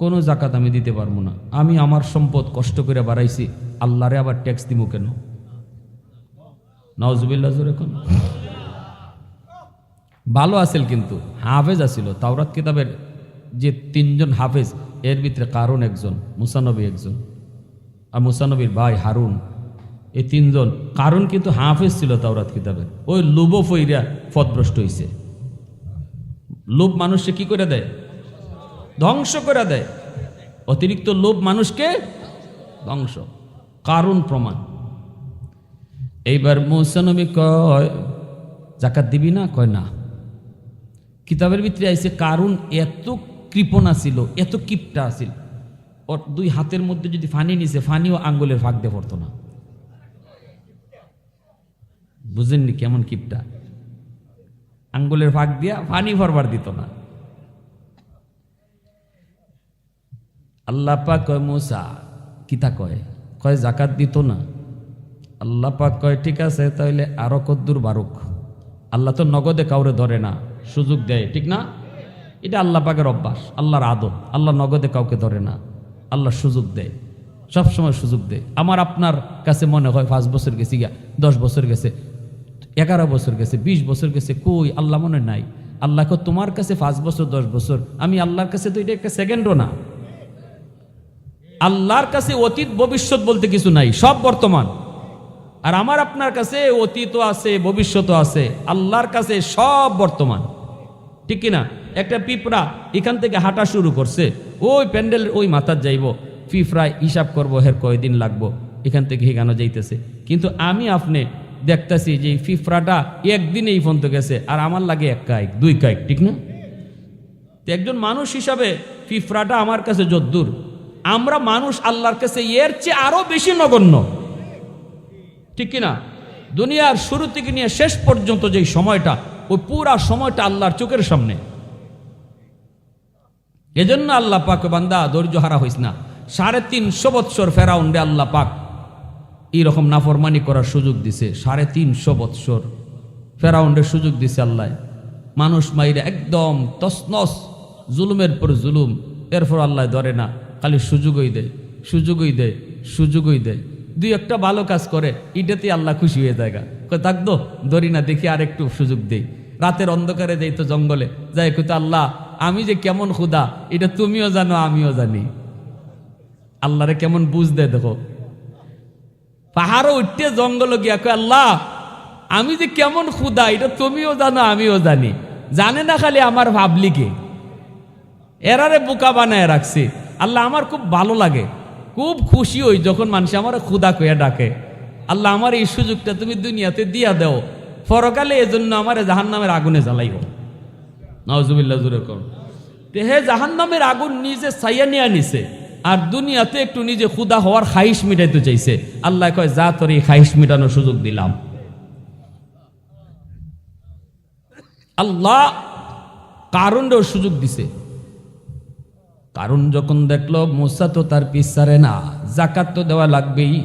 কোনো জাকাত আমি দিতে পারবো না, আমি আমার সম্পদ কষ্ট করে বাড়াইছি, আল্লাহরে আবার ট্যাক্স দিব কেন? নাউজুবিল্লাহ। এখন ভালো আছিল, কিন্তু হাফেজ আছিল। তাওরাত কিতাবের যে 3জন হাফেজ, এর ভিতরে কারণ একজন, মূসা নবী একজন, আর মূসা নবীর ভাই হারুন, এই 3জন। কারণ কিন্তু হাফেজ ছিল তাওরাত কিতাবের। ওই লোভ ফইরা পথভ্রষ্ট হইছে। লোভ মানুষকে কি করে দেয়? ধ্বংস করে দেয়। অতিরিক্ত লোভ মানুষকে ধ্বংস। কারণ প্রমাণ। এইবার মূসা নবী কয়, জাকাত দিবি না? কয়, না। কিতাবের ভিতরে আইছে কারণ এত কৃপণা ছিল, এত কিপটা আছিল, ওর 2 হাতের মধ্যে যদি ফানি নিছে, ফানিও আঙ্গুলের ফাঁক দিয়ে পড়তো না। বুঝেননি কেমন কিপটা? আঙ্গুলের ফাঁক দিয়া ফানি ফরবার দিত না। আল্লাহ পাক কয়, মূসা কিতা কয়? কয়, জাকাত দিত না। আল্লাহ পাক কয়, ঠিক আছে তাহলে আরো কদ্দুর বারুক। আল্লাহ তো নগদে কাউরে ধরে না, সুযোগ দেয়, ঠিক না? এটা আল্লাহ পাকের অভ্যাস, আল্লাহর আদত। আল্লাহ নগদে কাউকে ধরে না, আল্লাহ সুযোগ দেয়, সবসময় সুযোগ দেয়। আমার আপনার কাছে মনে হয় 5 বছর গেছে, 10 বছর গেছে, 11 বছর গেছে, 20 বছর গেছে, কই আল্লাহ মনে নাই? আল্লাহকে তোমার কাছে 5 বছর 10 বছর, আমি আল্লাহর কাছে তো এটা একটা সেকেন্ডও না। আল্লাহর কাছে অতীত ভবিষ্যৎ বলতে কিছু নাই, সব বর্তমান। আর আমার আপনার কাছে অতীতও আছে, ভবিষ্যৎও আছে, আল্লাহর কাছে সব বর্তমান, ঠিক কিনা? একটা পিঁপড়া এখান থেকে হাঁটা শুরু করছে, ওই প্যান্ডেল ওই মাথার যাইব, পিঁপড়ায় হিসাব করবো হের কয়দিন লাগবো, এখান থেকে হেগানো যাইতেছে। কিন্তু আমি আপনি দেখতেছি যে পিঁপড়াটা একদিনেই পর্যন্ত গেছে, আর আমার লাগে 1 কায়িক 2 কায়িক, ঠিক না? একজন মানুষ হিসাবে পিঁপড়াটা আমার কাছে যদ্দূর, আমরা মানুষ আল্লাহর কাছে এর চেয়ে আরো বেশি নগণ্য, ঠিক কিনা? দুনিয়ার শুরু থেকে নিয়ে শেষ পর্যন্ত যেই সময়টা, ওই পুরা সময়টা আল্লাহর চোখের সামনে। এজন্য আল্লাহ পাক, বান্দা ধৈর্য হারা হইস না। 350 বৎসর ফেরাউনরে আল্লাহ পাক এইরকম নাফরমানি করার সুযোগ দিছে। 350 বৎসর ফেরাউনরে সুযোগ দিছে আল্লাহ, মানুষ মাইরে একদম তসনস, জুলুমের পর জুলুম। এরপর আল্লাহ ধরে না, খালি সুযোগই দেয়, সুযোগই দেয়, সুযোগই দেয়। 2-1টা ভালো কাজ করে, এটাতে আল্লাহ খুশি হয়ে যায়। থাকতো ধরি না, দেখি আর একটু সুযোগ দেই। রাতের অন্ধকারে যাই তো জঙ্গলে যাই, কইতো আল্লাহ আমি যে কেমন ক্ষুধা এটা তুমিও জানো আমিও জানি। আল্লাহরে কেমন বুঝ দেয় দেখো। পাহাড়ও উঠতে জঙ্গলে গিয়া কয় আল্লাহ আমি যে কেমন ক্ষুধা এটা তুমিও জানো আমিও জানি। জানে না খালি আমার ভাবলিকে, এরারে বোকা বানায় রাখছি। আল্লাহ আমার খুব ভালো লাগে, খুব খুশি হই যখন মানুষ আমার ক্ষুধা কইয়া ডাকে। আল্লাহ আমার এই সুযোগটা তুমি দুনিয়াতে দিয়া দাও, পরকালে এজন্য আমার জাহান্নামের আগুনে জ্বালাইব। নাউজুবিল্লাহ, জোরে কর। হে জাহান্নামের আগুন নিজে ছাইয়া নিয়ে নিছে, আর দুনিয়াতে একটু নিজে ক্ষুধা হওয়ার খাইশ মিটাইতে চাইছে। আল্লাহ কয় যা তোর এই খাইশ মিটানোর সুযোগ দিলাম। আল্লাহ কারুনও সুযোগ দিছে। কারণ যখন দেখলো মুসা তো তার পিছারে না, জাকাত তো দেওয়া লাগবেই,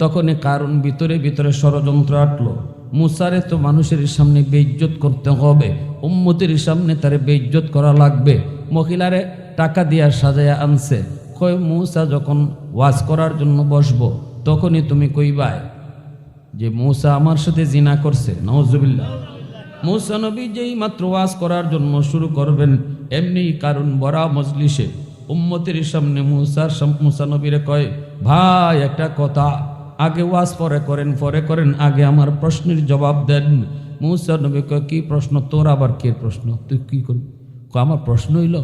তখনই কারণ ভিতরে ভিতরে ষড়যন্ত্র আটলো। মুসারে তো মানুষের সামনে বেইজ্জত করতে হবে, উম্মতের সামনে তারে বেইজ্জত করা লাগবে। মহিলারে টাকা দিয়া সাজায়া আনছে, কয় মুসা যখন ওয়াজ করার জন্য বসবো তখনই তুমি কইবাই যে মুসা আমার সাথে জিনা করছে। নাউজুবিল্লাহ। মুসা নবী যেই মাত্র ওয়াজ করার জন্য শুরু করবেন, এমনি কারণ বড়া মজলিসে উম্মতের সামনে মুসা নবীরে কয় ভাই একটা কথা, আগে ওয়াজ পরে করেন, আগে আমার প্রশ্নের জবাব দেন। মুসা নবী কয় কি প্রশ্ন? তোর আবার কে প্রশ্ন? তুই কি করবি? আমার প্রশ্ন হইল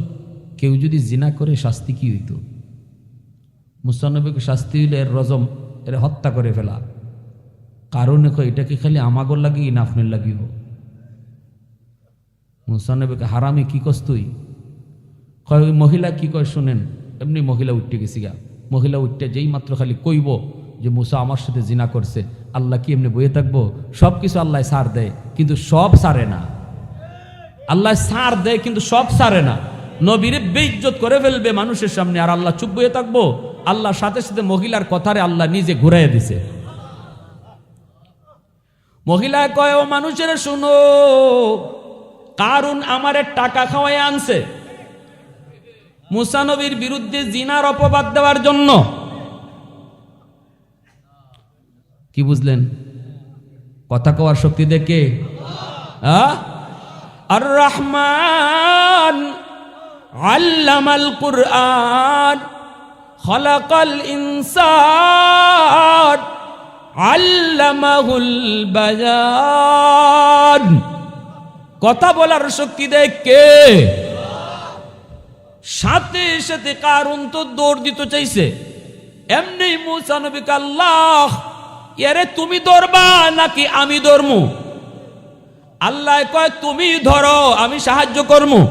কেউ যদি জিনা করে শাস্তি কি হইতো? মুসা নবীকে শাস্তি হইলে এর রজম, এর হত্যা করে ফেলা। কারণ এটা কি খালি আমাগর লাগি না আপনার লাগিও? মুসা নবীকে হারামি কি কস তুই? কয় ওই মহিলা কি কয় শুনেন। এমনি মহিলা উঠতে গেছি গা, মহিলা উঠতে যেই মাত্র খালি কইব যে মুসা আমার সাথে জিনা করছে, আল্লাহ কি এমনি বইয়ে থাকবো? সব কিছু আল্লাহ সার দেয়, কিন্তু সব সারে না। আল্লাহ সার দেয় কিন্তু সব সারে না। নবীরে বেইজ্জত করে ফেলবে মানুষের সামনে, আর আল্লাহ চুপ বইয়ে থাকবো? আল্লাহর সাথে সাথে মহিলার কথারে আল্লাহ নিজে ঘুরাইয়া দিছে। মহিলা কয় ও মানুষের শুনো, কারণ আমারে টাকা খাওয়াই আনছে মুসা নবীর বিরুদ্ধে জিনার অপবাদ দেওয়ার জন্য। কি বুঝলেন? কথা কওয়ার শক্তি দেখে আর রহমান আল্লামাল কুরআন খলাকাল ইনসান আল্লামাহুল বায়ান। কথা বলার শক্তি দেয় কে? সাথে সাথে কারণ তো দৌড় দিতে চাইছে। এমনি মুসা নবীকে আল্লাহ এরে তুমি ধরবা নাকি আমি ধরমু? আল্লাহ কয় তুমি ধরো, আমি সাহায্য করমু।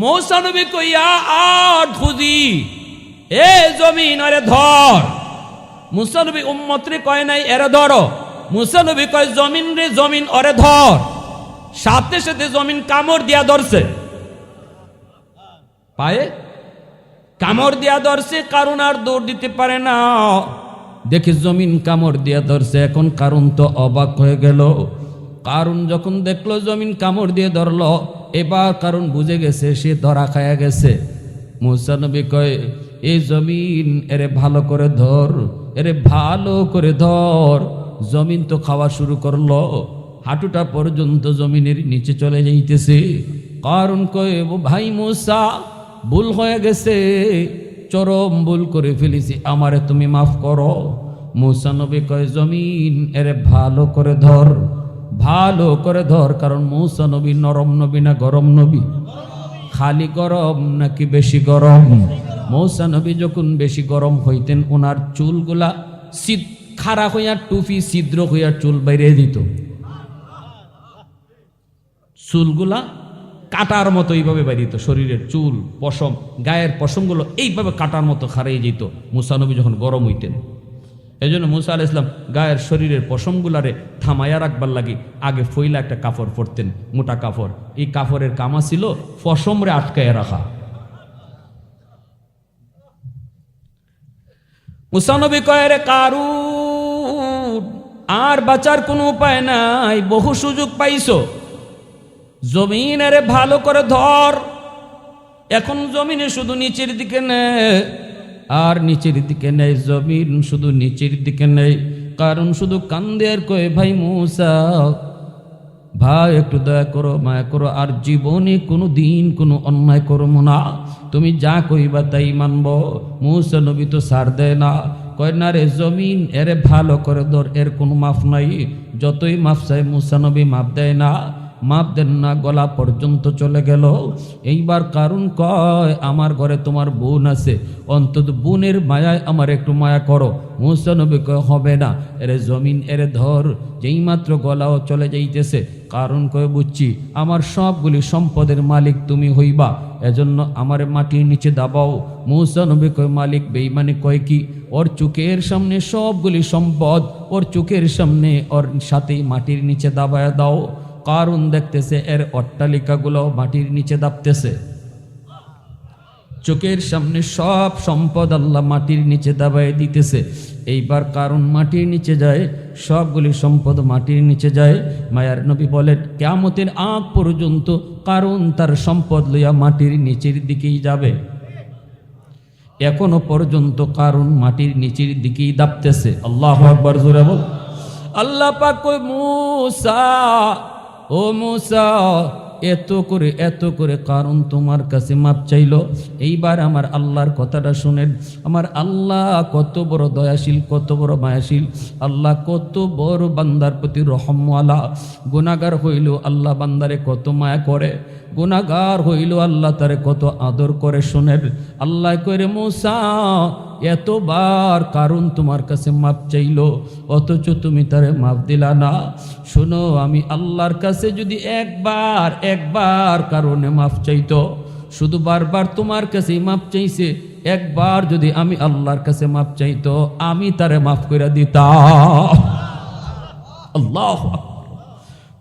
মুসা নবী কইয়া আর খুঁজি এ জমিন আরে ধর। মুসা নবী উম্মতরে কয় নাই এরে ধরো, মুসা নবী কয় জমিন রে জমিন ওরে ধর। সাথে সাথে জমিন কামড় দিয়া ধরছে, পায়ে কামড় দিয়া ধরছে। কারণ আর দৌড় দিতে পারে না, দেখে জমিন কামড় দিয়া ধরছে। এখন কারণ তো অবাক হয়ে গেল। কারণ যখন দেখলো জমিন কামড় দিয়ে ধরলো, এবার কারণ বুঝে গেছে সে ধরা খায়া গেছে। মুসা নবী কয় এই জমিন এরে ভালো করে ধর, এরে ভালো করে ধর। জমিন তো খাওয়া শুরু করলো, হাঁটুটা পর্যন্ত জমিনের নিচে চলে যাইতেছে। কারণ কয়ে ভাই মূসা ভুল হয়ে গেছে, চরম ভুল করে ফেলেছি, আমারে তুমি মাফ করো। মূসা নবী কয় জমিন এরে ভালো করে ধর, ভালো করে ধর। কারণ মূসা নবী নরম নবী না গরম নবী? খালি গরম নাকি বেশি গরম? মূসা নবী যখন বেশি গরম হইতেন ওনার চুলগুলা খাড়া হইয়া টুপি ছিদ্র হইয়া চুল বাইরে দিত, চুলগুলা কাটার মতো এইভাবে বাইরিত, শরীরের চুল পশম গায়ের পশমগুলো এইভাবে কাটার মতো খাড়াই যেত মূসা নবী যখন গরম হইতেন। এই জন্য মূসা আলাইহিস সালাম গায়ের শরীরের পশমগুলারে থামাইয়া রাখবার লাগি আগে ফইলা একটা কাপড় পরতেন, মোটা কাপড়। এই কাপড়ের কামা ছিল পশমরে আটকায় রাখা। মূসা নবী কয় রে কারুন আর বাঁচার কোনো উপায় নাই, বহু সুযোগ পাইছো, জমিন আরে ভালো করে ধর। এখন জমিনে শুধু নিচের দিকে নেই আর নিচের দিকে নেই, জমিন শুধু নিচের দিকে নেই। কারণ শুধু কান্দে আর কয়ে ভাই মূসা ভাই একটু দয়া করো, মায়া করো, আর জীবনে কোনো দিন কোনো অন্যায় করবো না, তুমি যা কইবা তাই মানব। মূসা নবী তো ছাড় দেয় না, কয় না রে জমিন এরে ভালো করে ধর, এর কোনো মাফ নাই। যতই মাফ চাই মূসা নবী মাফ দেয় না, মাপ দেন না, গলা পর্যন্ত চলে গেল। এইবার কারণ কয় আমার ঘরে তোমার বোন আছে, অন্তত বোনের মায়ায় আমার একটু মায়া করো। মূসা নবী কয় হবে না, এরে জমিন এরে ধর। যেই মাত্র গলাও চলে যাইতেছে, কারণ কয় বুঝছি আমার সবগুলি সম্পদের মালিক তুমি হইবা, এজন্য আমার মাটির নিচে দাবাও। মূসা নবী কয় মালিক বেঈমানি কয় কি? ওর চোখের সামনে সবগুলি সম্পদ, ওর চোখের সামনে ওর সাথেই মাটির নিচে দাবায়া দাও। কারণ দেখতেছে এর অট্টালিকাগুলো মাটির নিচে দাবতেছে, চোখের সামনে সব সম্পদ আল্লাহ মাটির নিচে দাবায় দিতেছে। এইবার কারণ মাটির নিচে যায়, সবগুলি সম্পদ মাটির নিচে যায়। মায়ার নবী বলেন কিয়ামতের আগ পর্যন্ত কারণ তার সম্পদ লইয়া মাটির নিচের দিকেই যাবে। এখনো পর্যন্ত কারণ মাটির নিচের দিকেই দাবতেছে। আল্লাহু আকবার, জোরে বল। আল্লাহ পাক কয় মূসা ও মূসা এত করে কারণ তোমার কাছে মাপ চাইলো। এইবার আমার আল্লাহর কথাটা শুনেন, আমার আল্লাহ কত বড় দয়াশীল, কত বড় মায়াশীল, আল্লাহ কত বড় বান্দার প্রতি রহমওয়ালা। গুনাহগার হইল আল্লাহ বান্দারে কত মায়া করে, গুনাহগার হইল আল্লাহ তারে কত আদর করে। শোনেন আল্লাহ কইরে মূসা এতবার কারণ তোমার কাছে মাপ চাইলো, অথচ তুমি তারে মাপ দিলা না। শোনো আমি আল্লাহর কাছে যদি একবার কারণে মাপ চাইতো, শুধু বারবার তোমার কাছে মাপ চাইছে, একবার যদি আমি আল্লাহর কাছে মাপ চাইতো আমি তারে মাফ করে দিতাম। আল্লাহ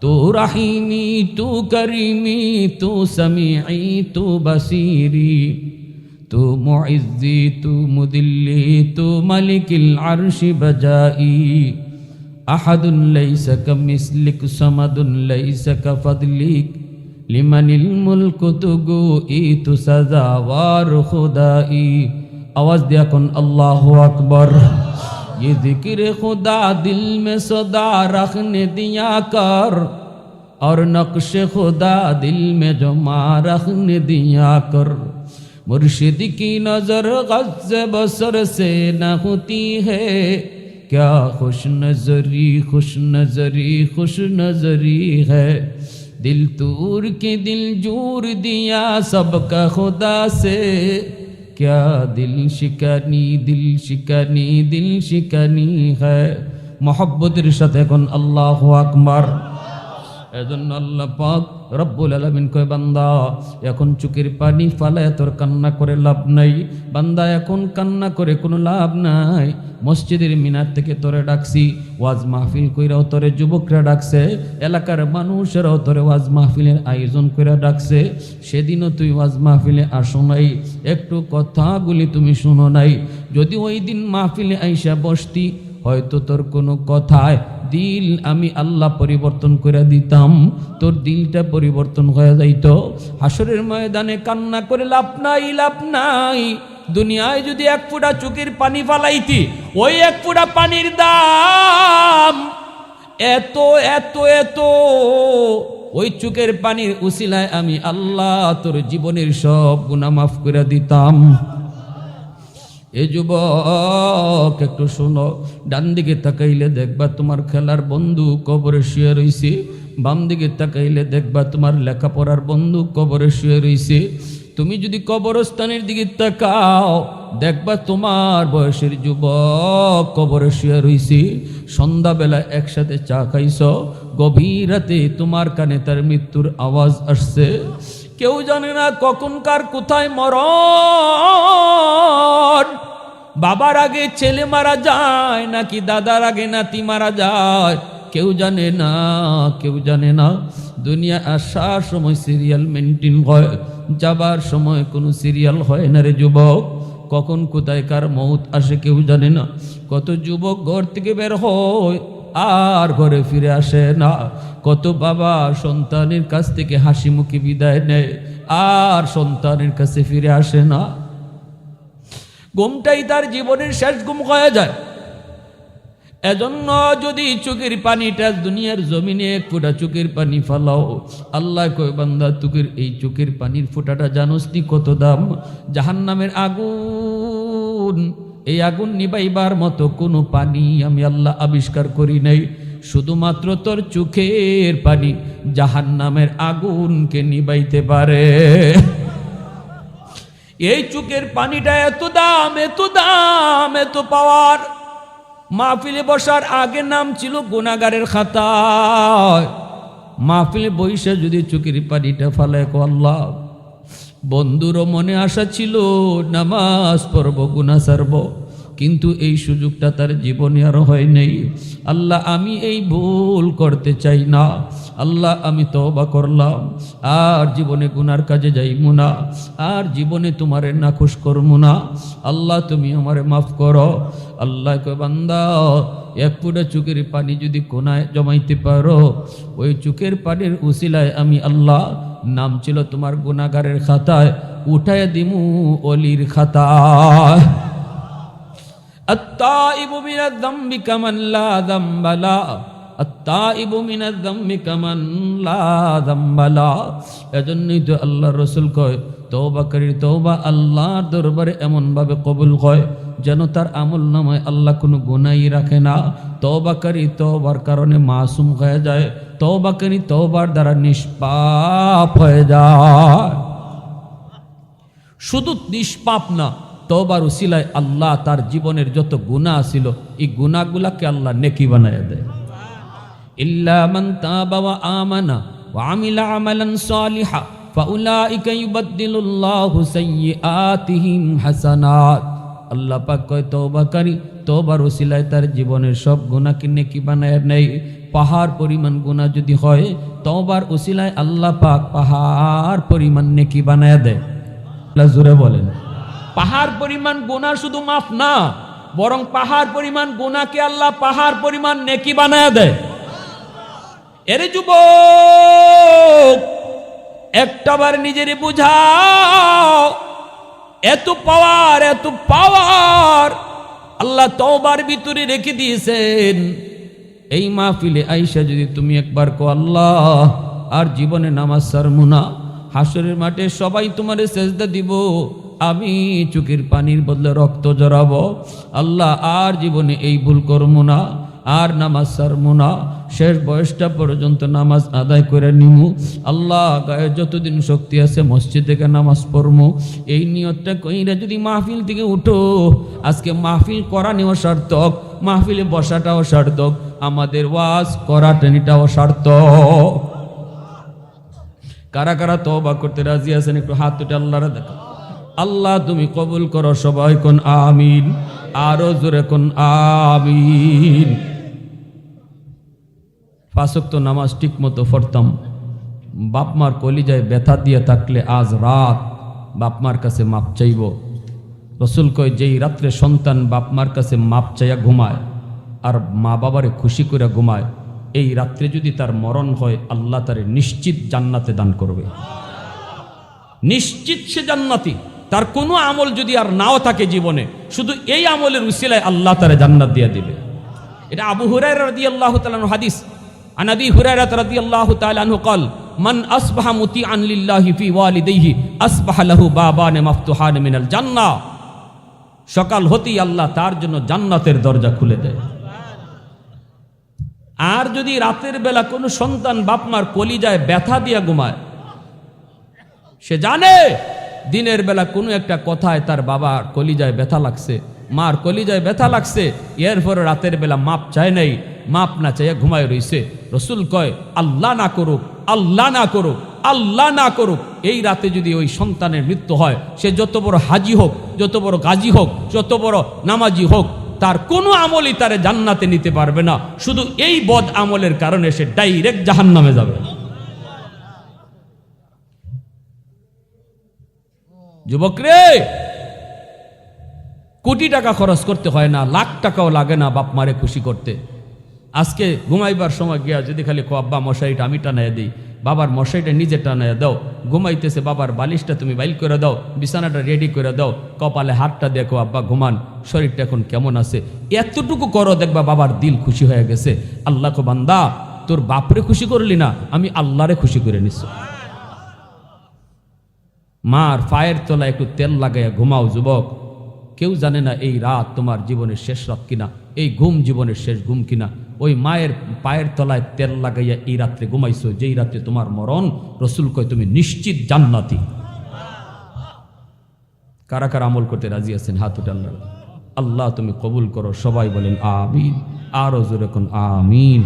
তু রাহিমি তু করিমি তু সামিঈ তু বাসিরি তু মুইজ্জি তু মুদিল্লি তু মালিকিল আরশি বাজাই আহাদুন লাইসা কামিসলিক সামাদুন লাইসা কাফাদলিক লিমানিল মুলকু তুগু ইতু সাজাওয়ার খুদাই। আওয়াজ দিয়া কোন আল্লাহু আকবার। ये जिक्र खुदा दिल में सदा रखने दिया कर और नक्श खुदा दिल में जमा रखने दिया कर। मुर्शिद की नजर गज़ बसर से न होती है, क्या खुश नजरी खुश नजरी खुश नजरी है। दिल तूर के दिल जोर दिया सबका खुदा से, क्या दिल शिकानी दिल शिकानी दिल शिकानी है। मोहब्बतेर साथे कोन अल्लाहु আকবার। এজন্য আল্লাহ পাক রব্বুল আলামিন কয় বান্দা এখন চোখের পানি ফালায় তোর কান্না করে লাভ নাই, বান্দা এখন কান্না করে কোনো লাভ নাই। মসজিদের মিনার থেকে তোরে ডাকছি, ওয়াজ মাহফিল কইরাও তোরে যুবকরা ডাকছে, এলাকার মানুষেরাও তোরে ওয়াজ মাহফিলের আয়োজন কইরা ডাকছে। সেদিনও তুই ওয়াজ মাহফিলে আসো নাই, একটু কথাগুলি তুমি শুনো নাই। যদি ওই দিন মাহফিলে আইসা বসতি, হয়তো তোর কোনো কথায় দিল আমি আল্লাহ পরিবর্তন করে দিতাম, তোর দিলটা পরিবর্তন হয়ে যাইত। হাসরের ময়দানে কান্না করে লাভ নাই, লাভ নাই। দুনিয়ায় যদি এক ফোঁটা চোখের পানি ফালাইতি, ওই এক ফোঁটা পানির দাম এত এত এত ওই চোখের পানির উসিলায় আমি আল্লাহ তোর জীবনের সব গুনাহ মাফ করে দিতাম। এ যুবক একটু শোনো, ডান দিকে তাকাইলে দেখবা তোমার খেলার বন্ধু কবরে শুয়ে রইছে, বাম দিকে তাকাইলে দেখবা তোমার লেখাপড়ার বন্ধু কবরে শুয়ে রইছে। তুমি যদি কবরস্থানের দিকে তাকাও দেখবা তোমার বয়সের যুবক কবরে শুয়ে রইছে। সন্ধ্যাবেলা একসাথে চা খাইছ, গভীর রাতে তোমার কানে তার মৃত্যুর আওয়াজ আসছে। কেউ জানে না কখনকার কোথায় মরণ। বাবার আগে ছেলে মারা যায় নাকি দাদার আগে নাতি মারা যায় কেউ জানে না, কেউ জানে না। দুনিয়া আসার সময় সিরিয়াল মেনটেন হয়, যাবার সময় কোনো সিরিয়াল হয় না রে যুবক। কখন কোথায় কার মৌত আসে কেউ জানে না। কত যুবক ঘর থেকে বের হয় আর ঘরে ফিরে আসে না। কত বাবা সন্তানের কাছ থেকে হাসি মুখে বিদায় নেয় আর সন্তানের কাছে ফিরে আসে না। ঘুমটাই তার জীবনের শেষ ঘুম হয়ে যায়। এজন্য যদি চোখের পানিটা দুনিয়ার জমিনে এক ফোঁটা চোখের পানি ফালাও, আল্লাহ কয় বান্দা চোখের এই চোখের পানির ফোঁটাটা জানোস নি কত দাম? জাহান্নামের আগুন, এই আগুন নিবাইবার মতো কোনো পানি আমি আল্লাহ আবিষ্কার করি নাই। শুধুমাত্র তোর চোখের পানি জাহান্নামের আগুনকে নিবাইতে পারে। এই চোখের পানিটা এত দাম, এত দাম, এত পাওয়ার। মাহফিলে বসার আগে নাম ছিল গুনাহগারের খাতায়। মাহফিলে বইসা যদি চোখের পানিটা ফালায় কো আল্লাহ, বন্ধুরও মনে আশা ছিল নামাজ পড়ব, গুনাহ ছাড়ব, কিন্তু এই সুযোগটা তার জীবনে আর হয় নাই। আল্লাহ আমি এই ভুল করতে চাই না। আল্লাহ আমি তওবা করলাম, আর জীবনে গুনার কাজে যাইমু না, আর জীবনে তোমারে নাখুশ করমু না। আল্লাহ তুমি আমারে মাফ করো। আল্লাহ কয় বান্দা এক ফুটা চোখের পানি যদি কোনায় জমাইতে পারো, ওই চোখের পানির উসিলায় আমি আল্লাহ নাম ছিল তোমার গুনাহগারের খাতায় উঠায় দিমু অলির খাতায়। আত্তাইবু মিনাজ যামবি কামান লা যামবা লা, আত্তাইবু মিনাজ যামবি কামান লা যামবা লা। এজন্যই তো আল্লাহ রাসূল কয় তওবাকারীর তওবা আল্লাহর দরবারে এমন ভাবে কবুল হয় যেন তার আমলনামায় আল্লাহ কোনো গুনাহই রাখে না। তওবাকারী তওবার কারণে মাসুম হয়ে যায়, তওবাকারী তওবার দ্বারা নিষ্পাপ হয়ে যায়। শুধু নিষ্পাপ না, তওবার উসিলায় আল্লাহ তার জীবনের যত গুনাহ ছিল এই গুনাহগুলাকে আল্লাহ নেকি বানায় দেয়। ইল্লা মান তাবা ওয়া আমানা ওয়া আমিলা আমালান সালিহা ফাউলাইকা ইউবাদদিলুল্লাহু সাইয়্যাতিহিম হাসানাত। আল্লাহ পাক কয় তওবাকারী তওবার উসিলায় তার জীবনের সব গুনাহকে নেকি বানায় নেয়। পাহাড় পরিমাণ গুনাহ যদি হয়, তওবার উসিলায় আল্লাহ পাক পাহাড় পরিমাণ নেকি বানায় দেয়। আল্লাহ জোরে বলেন। পাহাড় পরিমাণ গুনাহ শুধু মাফ না, বরং পাহাড় পরিমাণ গুনাহকে আল্লাহ পাহাড় পরিমাণ নেকি বানায় দেয়। এরে যুবক, একটাবার নিজের বুঝাও, এত পাওয়ার, এত পাওয়ার আল্লাহ তওবার ভিতরে রেখে দিয়েছেন। এই মাহফিলে আইসা যদি তুমি একবার কো আল্লাহ আর জীবনে নামাজ ছাড়মু না, হাসরের মাঠে সবাই তোমারে সেজদা দিব, আমি চোখের পানির বদলে রক্ত জড়াবো, আল্লাহ আর জীবনে এই ভুল করবো না, আর নামাজ ছাড়বো না, শেষ বয়সটা পর্যন্ত নামাজ আদায় করে নিমু, আল্লাহ গায়ে যতদিন শক্তি আছে মসজিদ থেকে নামাজ পড়মু, এই নিয়তটা কইরা যদি মাহফিল থেকে উঠো, আজকে মাহফিল করা নেওয়া সার্থক, মাহফিলে বসাটাও সার্থক, আমাদের ওয়াজ করাটানিটাও সার্থক। কারা কারা তওবা করতে রাজি আছেন একটু হাত তুলে আল্লাহরে দেখো। আল্লাহ তুমি কবুল করো, সবাই কোন আমিন, আরো জোরে কোন আমিন। পাঁচ ওয়াক্ত নামাজ ঠিক মতো পড়তাম, বাপমার কলিজায় ব্যথা দিয়ে থাকলে আজ রাত বাপমার কাছে মাপ চাইব। রসুল কয় যেই রাত্রে সন্তান বাপমার কাছে মাপ চাইয়া ঘুমায় আর মা বাবারে খুশি করে ঘুমায়, এই রাত্রে যদি তার মরণ হয় আল্লাহ তারে নিশ্চিত জান্নাতে দান করবে, নিশ্চিত সে জান্নাতি। তার কোনো আমল যদি আর নাও থাকে জীবনে, শুধু এই আমলের উসিলায় আল্লাহ তারে জান্নাত দিয়ে দিবে। এটা আবু হুরায়রা রাদিয়াল্লাহু তাআলা আনহু হাদিস। আন আবি হুরায়রা রাদিয়াল্লাহু তাআলা আনহু قال মান আসবাহা মুতিআন লিল্লাহি ফি ওয়ালিদাইহি আসবাহা লাহু বাবান মাফতুহান মিনাল জান্নাহ। সকাল হতেই আল্লাহ তার জন্য জান্নাতের দরজা খুলে দেয়। আর যদি রাতের বেলা কোনো সন্তান বাপমার কলিজায় ব্যথা দিয়া ঘুমায়, সে জানে দিনের বেলা কোনো একটা কথায় তার বাবার কলিজায় ব্যথা লাগছে, মার কলিজায় ব্যথা লাগছে, এরপরে রাতের বেলা মাপ চায় নাই, মাপ না চাইয়া ঘুমায় রইছে। রসুল কয় আল্লাহ না করুক, আল্লাহ না করুক, আল্লাহ না করুক, এই রাতে যদি ওই সন্তানের মৃত্যু হয়, সে যত বড় হাজি হোক, যত বড় গাজী হোক, যত বড় নামাজি হোক, তার কোনো আমলই তারে জান্নাতে নিতে পারবে না। শুধু এই বদ আমলের কারণে সে ডাইরেক্ট জাহান্নামে যাবে। যুবক রে, কোটি টাকা খরচ করতে হয় না, লাখ টাকাও লাগে না বাপ মারে খুশি করতে। আজকে ঘুমাইবার সময় গিয়া যদি খালি কো আব্বা মশারিটা আমি টানাইয়া দিই, বাবার মশারিটা নিজে টানাইয়া দাও, ঘুমাইতেছে বাবার বালিশটা তুমি বাইল করে দাও, বিছানাটা রেডি করে দাও, কপালে হাতটা দেখো আব্বা ঘুমান, শরীরটা এখন কেমন আছে, এতটুকু করো, দেখবা বাবার দিল খুশি হয়ে গেছে। আল্লাহ কো বান্দা তোর বাপরে খুশি করলি না, আমি আল্লাহরে খুশি করে নিচ্ছ। মার পায়ের তলায় একটু তেল লাগাইয়া ঘুমাও যুবক। কেউ জানে না এই রাত তোমার জীবনের শেষ রাত কিনা, এই ঘুম জীবনের শেষ ঘুম কিনা। ওই মায়ের পায়ের তলায় তেল লাগাইয়া এই রাত্রে ঘুমাইছো, যেই রাত্রে তোমার মরণ। রসুল কয় তুমি নিশ্চিত জান্নাতি। কারা কারা আমল করতে রাজি আছেন? হাত উঠান। আল্লাহ তুমি কবুল করো। সবাই বলেন আমিন। আরো জোরে কোন আমিন।